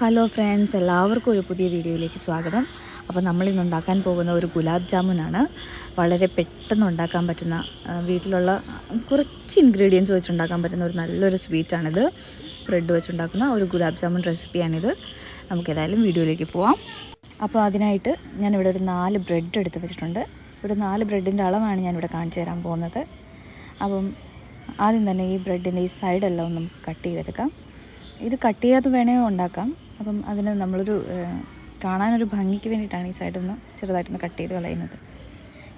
Hello friends, എല്ലാവർക്കും ഒരു പുതിയ വീഡിയോയിലേക്ക് സ്വാഗതം. അപ്പോൾ നമ്മളിന്ന് ഉണ്ടാക്കാൻ പോകുന്ന ഒരു ഗുലാബ് ജാമുനാണ്. വളരെ പെട്ടെന്ന് ഉണ്ടാക്കാൻ പറ്റുന്ന, വീട്ടിലുള്ള കുറച്ച് ഇൻഗ്രീഡിയൻസ് വെച്ചുണ്ടാക്കാൻ പറ്റുന്ന ഒരു നല്ലൊരു സ്വീറ്റാണിത്. ബ്രെഡ് വെച്ചുണ്ടാക്കുന്ന ഒരു ഗുലാബ് ജാമുൻ റെസിപ്പിയാണിത്. നമുക്കേതായാലും വീഡിയോയിലേക്ക് പോവാം. അപ്പോൾ അതിനായിട്ട് ഞാനിവിടെ ഒരു 4 ബ്രെഡ് എടുത്ത് വെച്ചിട്ടുണ്ട്. ഇവിടെ 4 ബ്രെഡിൻ്റെ അളവാണ് ഞാനിവിടെ കാണിച്ചു തരാൻ പോകുന്നത്. അപ്പം ആദ്യം തന്നെ ഈ ബ്രെഡിൻ്റെ ഈ സൈഡെല്ലാം ഒന്ന് കട്ട് ചെയ്തെടുക്കാം. ഇത് കട്ട് ചെയ്യാതെ വേണേ ഉണ്ടാക്കാം. അപ്പം അതിന് നമ്മളൊരു കാണാനൊരു ഭംഗിക്ക് വേണ്ടിയിട്ടാണ് ഈ സൈഡൊന്ന് ചെറുതായിട്ടൊന്ന് കട്ട് ചെയ്ത് കളയുന്നത്.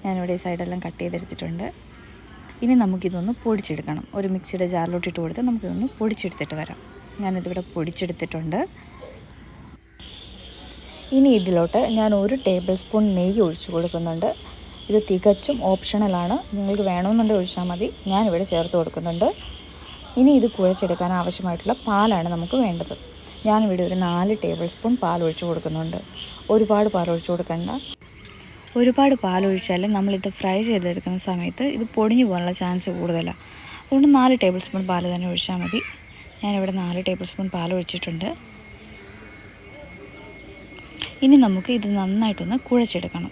ഞാനിവിടെ ഈ സൈഡെല്ലാം കട്ട് ചെയ്തെടുത്തിട്ടുണ്ട്. ഇനി നമുക്കിതൊന്ന് പൊടിച്ചെടുക്കണം. ഒരു മിക്സിയുടെ ജാറിലോട്ട് ഇട്ട് കൊടുത്ത് നമുക്കിതൊന്ന് പൊടിച്ചെടുത്തിട്ട് വരാം. ഞാനിതിവിടെ പൊടിച്ചെടുത്തിട്ടുണ്ട്. ഇനി ഇതിലോട്ട് ഞാൻ 1 ടേബിൾ സ്പൂൺ നെയ്യ് ഒഴിച്ചു കൊടുക്കുന്നുണ്ട്. ഇത് തികച്ചും ഓപ്ഷണലാണ്. നിങ്ങൾക്ക് വേണമെന്നുണ്ടെങ്കിൽ ഒഴിച്ചാൽ മതി. ഞാനിവിടെ ചേർത്ത് കൊടുക്കുന്നുണ്ട്. ഇനി ഇത് കുഴച്ചെടുക്കാൻ ആവശ്യമായിട്ടുള്ള പാലാണ് നമുക്ക് വേണ്ടത്. ഞാനിവിടെ ഒരു 4 ടേബിൾ സ്പൂൺ പാൽ ഒഴിച്ച് കൊടുക്കുന്നുണ്ട്. ഒരുപാട് പാൽ ഒഴിച്ച് കൊടുക്കണ്ട. ഒരുപാട് പാലൊഴിച്ചാൽ നമ്മളിത് ഫ്രൈ ചെയ്തെടുക്കുന്ന സമയത്ത് ഇത് പൊടിഞ്ഞു പോകാനുള്ള ചാൻസ് കൂടുതലാണ്. അതുകൊണ്ട് 4 ടേബിൾ സ്പൂൺ പാൽ തന്നെ ഒഴിച്ചാൽ മതി. ഞാനിവിടെ 4 ടേബിൾ സ്പൂൺ പാൽ ഒഴിച്ചിട്ടുണ്ട്. ഇനി നമുക്ക് ഇത് നന്നായിട്ടൊന്ന് കുഴച്ചെടുക്കണം.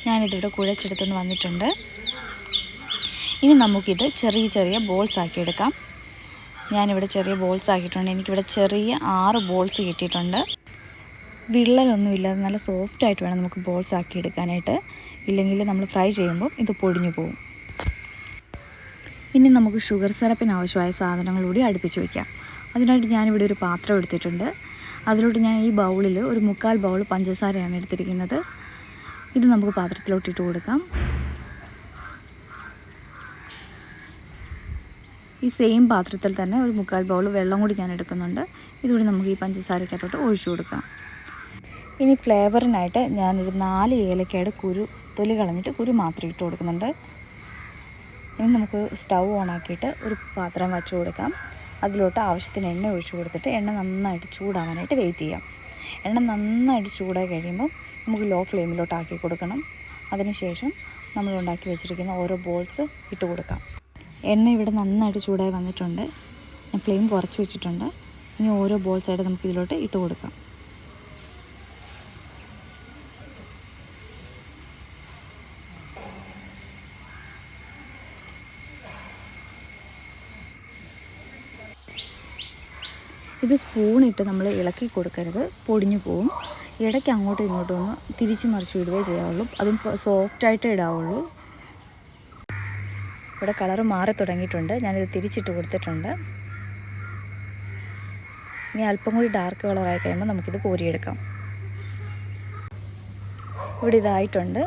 ഞാനിതിവിടെ കുഴച്ചെടുത്തുകൊണ്ട് വന്നിട്ടുണ്ട്. ഇനി നമുക്കിത് ചെറിയ ചെറിയ ബോൾസ് ആക്കിയെടുക്കാം. ഞാനിവിടെ ചെറിയ ബോൾസ് ആക്കിയിട്ടുണ്ട്. എനിക്കിവിടെ ചെറിയ 6 ബോൾസ് കിട്ടിയിട്ടുണ്ട്. വിള്ളലൊന്നുമില്ലാതെ നല്ല സോഫ്റ്റായിട്ട് വേണം നമുക്ക് ബോൾസ് ആക്കിയെടുക്കാനായിട്ട്. ഇല്ലെങ്കിൽ നമ്മൾ ഫ്രൈ ചെയ്യുമ്പോൾ ഇത് പൊടിഞ്ഞു പോകും. ഇനി നമുക്ക് ഷുഗർ സിറപ്പിന് ആവശ്യമായ സാധനങ്ങൾ കൂടി അടുപ്പിച്ച് വയ്ക്കാം. അതിനായിട്ട് ഞാനിവിടെ ഒരു പാത്രം എടുത്തിട്ടുണ്ട്. അതിലോട്ട് ഞാൻ ഈ ബൗളിൽ ഒരു 1/4 ബൗൾ പഞ്ചസാരയാണ് എടുത്തിരിക്കുന്നത്. ഇത് നമുക്ക് പാത്രത്തിലോട്ട് ഇട്ട് കൊടുക്കാം. ഈ സെയിം പാത്രത്തിൽ തന്നെ ഒരു 1/4 ബൗൾ വെള്ളം കൂടി ഞാൻ എടുക്കുന്നുണ്ട്. ഇതുകൂടി നമുക്ക് ഈ പഞ്ചസാരക്കകത്തോട്ട് ഒഴിച്ചു കൊടുക്കാം. ഇനി ഫ്ലേവറിനായിട്ട് ഞാനൊരു 4 ഏലക്കയുടെ തൊലി കളഞ്ഞിട്ട് കുരു മാത്രം ഇട്ട് കൊടുക്കുന്നുണ്ട്. ഇനി നമുക്ക് സ്റ്റൗ ഓണാക്കിയിട്ട് ഒരു പാത്രം വച്ച് കൊടുക്കാം. അതിലോട്ട് ആവശ്യത്തിന് എണ്ണ ഒഴിച്ചു കൊടുത്തിട്ട് എണ്ണ നന്നായിട്ട് ചൂടാവാനായിട്ട് വെയിറ്റ് ചെയ്യാം. എണ്ണ നന്നായിട്ട് ചൂടായി കഴിയുമ്പോൾ നമുക്ക് ലോ ഫ്ലെയിമിലോട്ട് ആക്കി കൊടുക്കണം. അതിനുശേഷം നമ്മൾ ഉണ്ടാക്കി വെച്ചിരിക്കുന്ന ഓരോ ബോൾസ് ഇട്ട് കൊടുക്കാം. എണ്ണ ഇവിടെ നന്നായിട്ട് ചൂടായി വന്നിട്ടുണ്ട്. ഞാൻ ഫ്ലെയിം കുറച്ച് വെച്ചിട്ടുണ്ട്. ഇനി ഓരോ ബോൾസായിട്ട് നമുക്ക് ഇതിലോട്ട് ഇട്ട് കൊടുക്കാം. ഇത് സ്പൂണിട്ട് നമ്മൾ ഇളക്കി കൊടുക്കരുത്, പൊടിഞ്ഞു പോവും. ഇടയ്ക്ക് അങ്ങോട്ടും ഇങ്ങോട്ടും ഒന്ന് തിരിച്ച് മറിച്ച് ഇടുകയേ ചെയ്യാവുള്ളൂ. അതും സോഫ്റ്റായിട്ട് ഇടാവുള്ളൂ. ഇവിടെ കളറ് മാറി തുടങ്ങിയിട്ടുണ്ട്. ഞാനിത് തിരിച്ചിട്ട് കൊടുത്തിട്ടുണ്ട്. ഇനി അല്പം കൂടി ഡാർക്ക് കളറായി കഴിയുമ്പോൾ നമുക്കിത് കോരിയെടുക്കാം. ഇവിടെ ഇതായിട്ടുണ്ട്.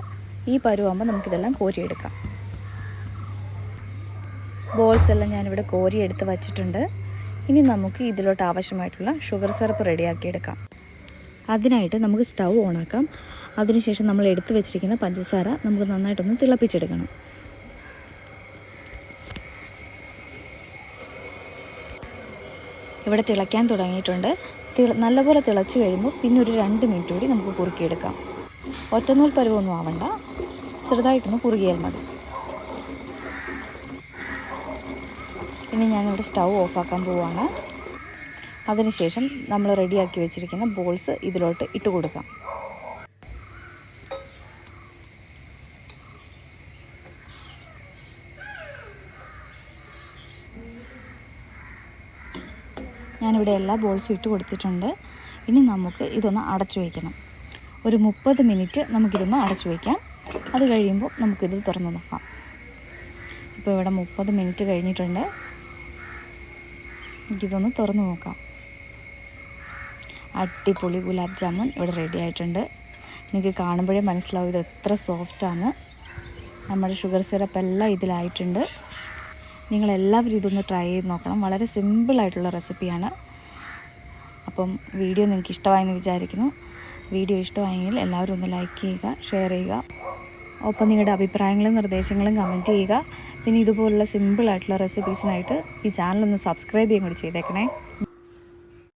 ഈ പരുവാകുമ്പോൾ നമുക്കിതെല്ലാം കോരിയെടുക്കാം. ബോൾസ് എല്ലാം ഞാനിവിടെ കോരിയെടുത്ത് വച്ചിട്ടുണ്ട്. ഇനി നമുക്ക് ഇതിലോട്ട് ആവശ്യമായിട്ടുള്ള ഷുഗർ സിറപ്പ് റെഡിയാക്കിയെടുക്കാം. അതിനായിട്ട് നമുക്ക് സ്റ്റൗ ഓണാക്കാം. അതിനുശേഷം നമ്മൾ എടുത്തു വെച്ചിരിക്കുന്ന പഞ്ചസാര നമുക്ക് നന്നായിട്ടൊന്ന് തിളപ്പിച്ചെടുക്കണം. ഇവിടെ തിളയ്ക്കാൻ തുടങ്ങിയിട്ടുണ്ട്. നല്ലപോലെ തിളച്ച് കഴിയുമ്പോൾ പിന്നെ ഒരു 2 മിനിറ്റ് കൂടി നമുക്ക് കുറുക്കിയെടുക്കാം. ഒറ്റനൂൽ പരുവൊന്നും ആവണ്ട, ചെറുതായിട്ടൊന്ന് കുറുകിയാൽ മതി. ഇനി ഞാനിവിടെ സ്റ്റൗ ഓഫാക്കാൻ പോവുകയാണ്. അതിനുശേഷം നമ്മൾ റെഡിയാക്കി വെച്ചിരിക്കുന്ന ബോൾസ് ഇതിലോട്ട് ഇട്ട് കൊടുക്കാം. ഞാനിവിടെ എല്ലാ ബോൾസും ഇട്ട് കൊടുത്തിട്ടുണ്ട്. ഇനി നമുക്ക് ഇതൊന്ന് അടച്ചു വയ്ക്കണം. ഒരു 30 മിനിറ്റ് നമുക്കിതൊന്ന് അടച്ചു വയ്ക്കാം. അത് കഴിയുമ്പോൾ നമുക്കിത് തുറന്ന് നോക്കാം. ഇപ്പോൾ ഇവിടെ 30 മിനിറ്റ് കഴിഞ്ഞിട്ടുണ്ട്. എനിക്കിതൊന്ന് തുറന്ന് നോക്കാം. അടിപൊളി ഗുലാബ് ജാമുൻ ഇവിടെ റെഡി ആയിട്ടുണ്ട്. എനിക്ക് കാണുമ്പോഴേ മനസ്സിലാവും ഇത് എത്ര സോഫ്റ്റാണ്. നമ്മുടെ ഷുഗർ സിറപ്പ് എല്ലാം ഇതിലായിട്ടുണ്ട്. നിങ്ങളെല്ലാവരും ഇതൊന്ന് ട്രൈ ചെയ്ത് നോക്കണം. വളരെ സിമ്പിളായിട്ടുള്ള റെസിപ്പിയാണ്. അപ്പം വീഡിയോ നിങ്ങൾക്ക് ഇഷ്ടമായെന്ന് വിചാരിക്കുന്നു. വീഡിയോ ഇഷ്ടമായെങ്കിൽ എല്ലാവരും ഒന്ന് ലൈക്ക് ചെയ്യുക, ഷെയർ ചെയ്യുക. ഒപ്പം നിങ്ങളുടെ അഭിപ്രായങ്ങളും നിർദ്ദേശങ്ങളും കമൻറ്റ് ചെയ്യുക. പിന്നെ ഇതുപോലുള്ള സിമ്പിളായിട്ടുള്ള റെസിപ്പീസിനായിട്ട് ഈ ചാനലൊന്ന് സബ്സ്ക്രൈബ് ചെയ്യുകയും കൂടി ചെയ്തേക്കണേ.